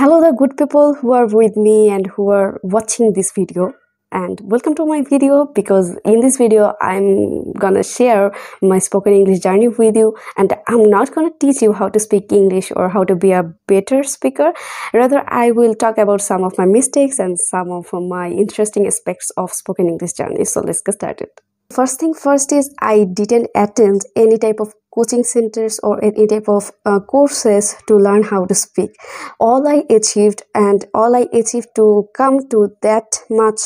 Hello, the good people who are with me and who are watching this video, and welcome to my video, because in this video I'm gonna share my spoken English journey with you, and I'm not gonna teach you how to speak English or how to be a better speaker. Rather, I will talk about some of my mistakes and some of my interesting aspects of spoken English journey. So let's get started. First thing first is I didn't attend any type of coaching centers or any type of courses to learn how to speak. All I achieved to come to that much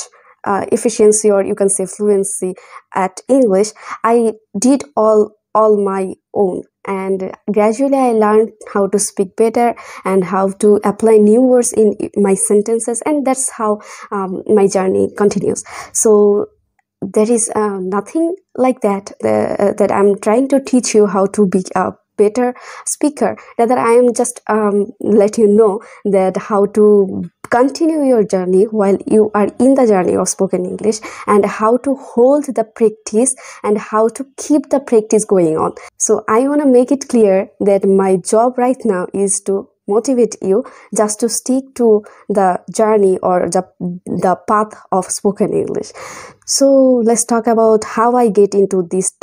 efficiency, or you can say fluency at English, I did all my own. And gradually I learned how to speak better and how to apply new words in my sentences, and that's how my journey continues. So there is nothing like that that I'm trying to teach you how to be a better speaker. Rather, I am just let you know that how to continue your journey while you are in the journey of spoken English, and how to hold the practice and how to keep the practice going on. So I want to make it clear that my job right now is to motivate you just to stick to the journey or the path of spoken English. So let's talk about how I get into this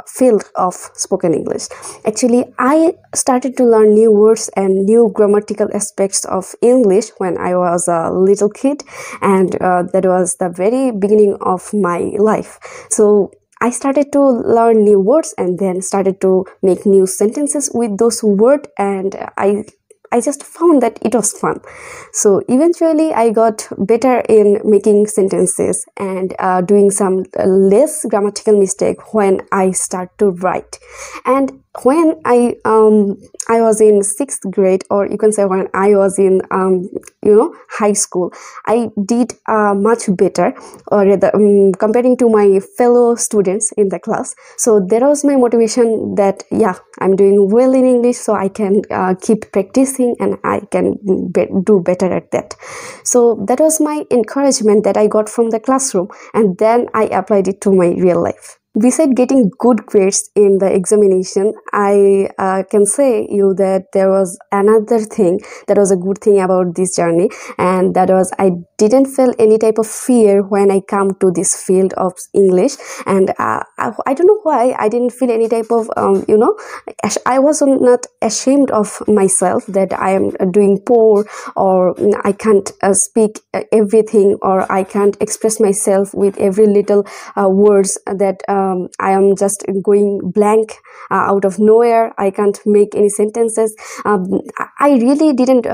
field of spoken English. Actually, I started to learn new words and new grammatical aspects of English when I was a little kid, and that was the very beginning of my life. So I started to learn new words and then started to make new sentences with those words, and I just found that it was fun. So eventually I got better in making sentences and doing some less grammatical mistake when I start to write. And when I was in 6th grade, or you can say when I was in high school, I did much better, or rather comparing to my fellow students in the class. So that was my motivation that yeah, I'm doing well in English, so I can keep practicing and I can do better at that. So that was my encouragement that I got from the classroom, and then I applied it to my real life. Besides getting good grades in the examination, I can say you that there was another thing that was a good thing about this journey, and that was I didn't feel any type of fear when I come to this field of English. And I don't know why I didn't feel any type of I was not ashamed of myself that I am doing poor, or I can't speak everything, or I can't express myself with every little words, that I am just going blank out of nowhere. I can't make any sentences. I really didn't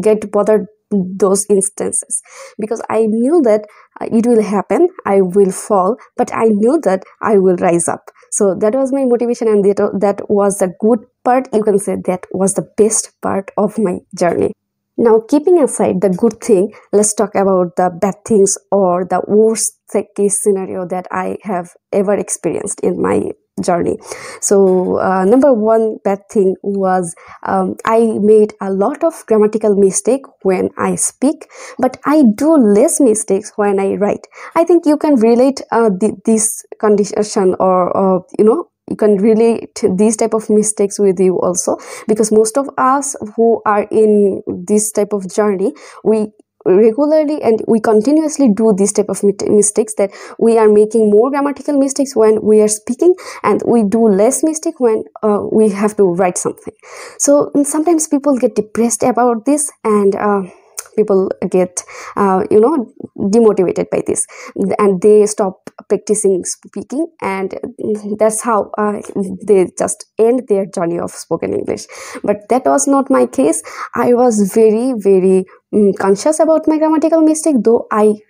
get bothered those instances, because I knew that it will happen, I will fall, but I knew that I will rise up. So that was my motivation, and that was the good part. You can say that was the best part of my journey. Now, keeping aside the good thing, let's talk about the bad things, or the worst case scenario that I have ever experienced in my journey. So number one bad thing was I made a lot of grammatical mistake when I speak, but I do less mistakes when I write. I think you can relate this condition, or you can relate these type of mistakes with you also, because most of us who are in this type of journey, we regularly and we continuously do this type of mistakes, that we are making more grammatical mistakes when we are speaking, and we do less mistake when we have to write something. So sometimes people get depressed about this, and people get demotivated by this, and they stop practicing speaking, and that's how they just end their journey of spoken English. But that was not my case. I was very, very conscious about my grammatical mistake, though I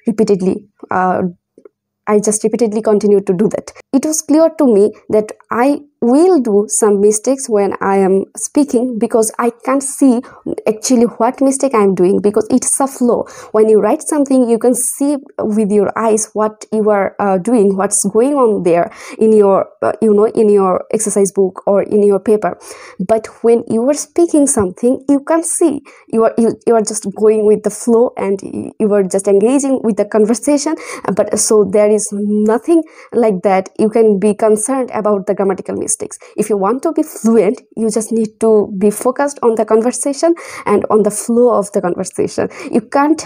just repeatedly continued to do that. It was clear to me that I will do some mistakes when I am speaking, because I can't see actually what mistake I am doing, because it's a flow. When you write something, you can see with your eyes what you are doing, what's going on there in your in your exercise book or in your paper. But when you are speaking something, you can see you are just going with the flow, and you are just engaging with the conversation. But so there is nothing like that you can be concerned about the grammatical mistakes. If you want to be fluent, you just need to be focused on the conversation and on the flow of the conversation. You can't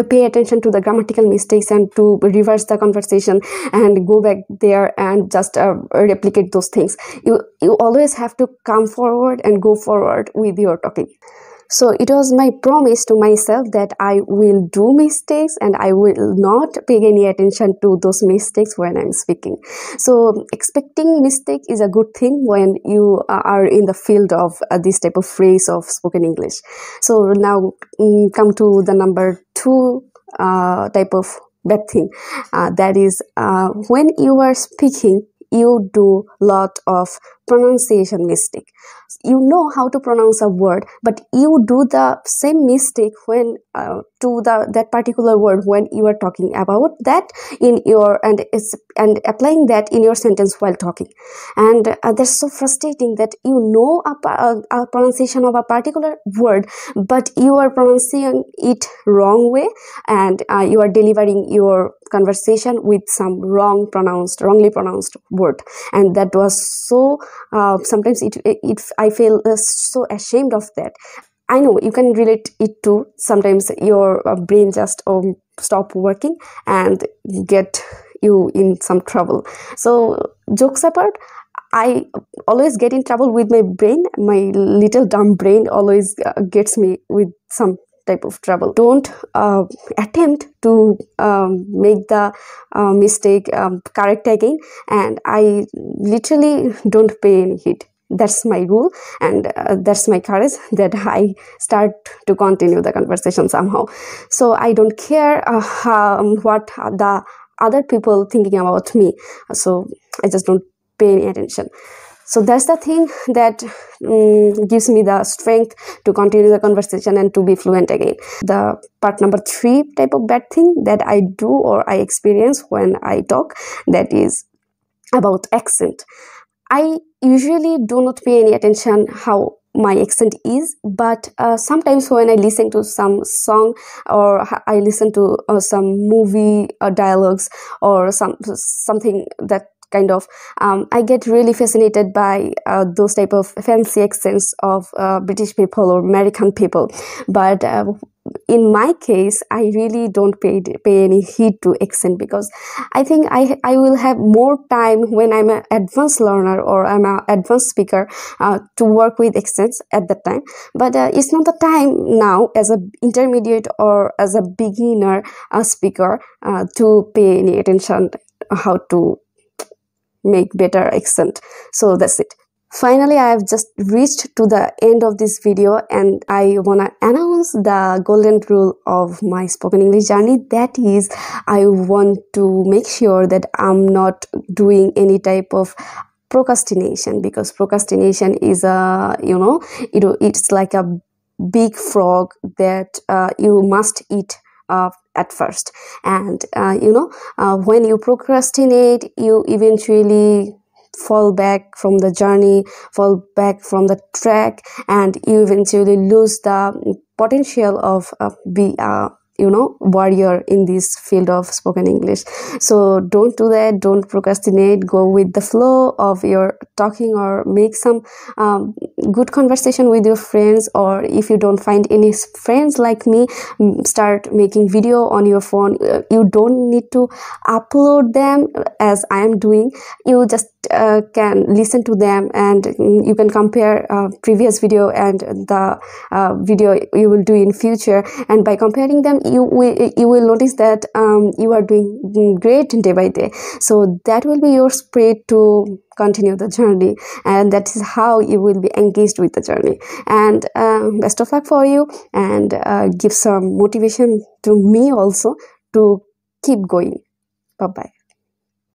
pay attention to the grammatical mistakes and to reverse the conversation and go back there and just replicate those things. You always have to come forward and go forward with your talking. So it was my promise to myself that I will do mistakes and I will not pay any attention to those mistakes when I'm speaking. So expecting mistake is a good thing when you are in the field of this type of phrase of spoken English. So now come to the number 2 type of bad thing. That is when you are speaking, you do lot of pronunciation mistake. You know how to pronounce a word, but you do the same mistake when to that particular word when you are talking about that in your and applying that in your sentence while talking. And that's so frustrating that you know a pronunciation of a particular word, but you are pronouncing it wrong way, and you are delivering your conversation with some wrongly pronounced word. And that was so sometimes I feel so ashamed of that. I know you can relate it to sometimes your brain just stop working and get you in some trouble. So jokes apart, I always get in trouble with my brain. My little dumb brain always gets me with some type of trouble. Don't attempt to make the mistake correct again, and I literally don't pay any heed. That's my rule, and that's my courage that I start to continue the conversation somehow. So I don't care what the other people thinking about me. So I just don't pay any attention. So that's the thing that gives me the strength to continue the conversation and to be fluent again. The part number 3 type of bad thing that I do or I experience when I talk, that is about accent. I usually do not pay any attention how my accent is, but sometimes when I listen to some song or I listen to some movie dialogues or something that kind of I get really fascinated by those type of fancy accents of British people or American people. But in my case, I really don't pay any heed to accent, because I think I will have more time when I'm an advanced learner or I'm an advanced speaker to work with accents at that time. But it's not the time now as an intermediate or as a beginner speaker to pay any attention how to make better accent. So that's it. Finally, I have just reached to the end of this video, and I wanna announce the golden rule of my spoken English journey. That is, I want to make sure that I'm not doing any type of procrastination, because procrastination is it's like a big frog that you must eat at first. And when you procrastinate, you eventually fall back from the journey, fall back from the track, and you eventually lose the potential of be warrior in this field of spoken English. So don't do that. Don't procrastinate. Go with the flow of your talking, or make some good conversation with your friends. Or if you don't find any friends like me, start making video on your phone. You don't need to upload them as I am doing. You just can listen to them, and you can compare previous video and the video you will do in future. And by comparing them, you will notice that you are doing great day by day. So that will be your spirit to continue the journey, and that is how you will be engaged with the journey. And best of luck for you, and give some motivation to me also to keep going. Bye bye.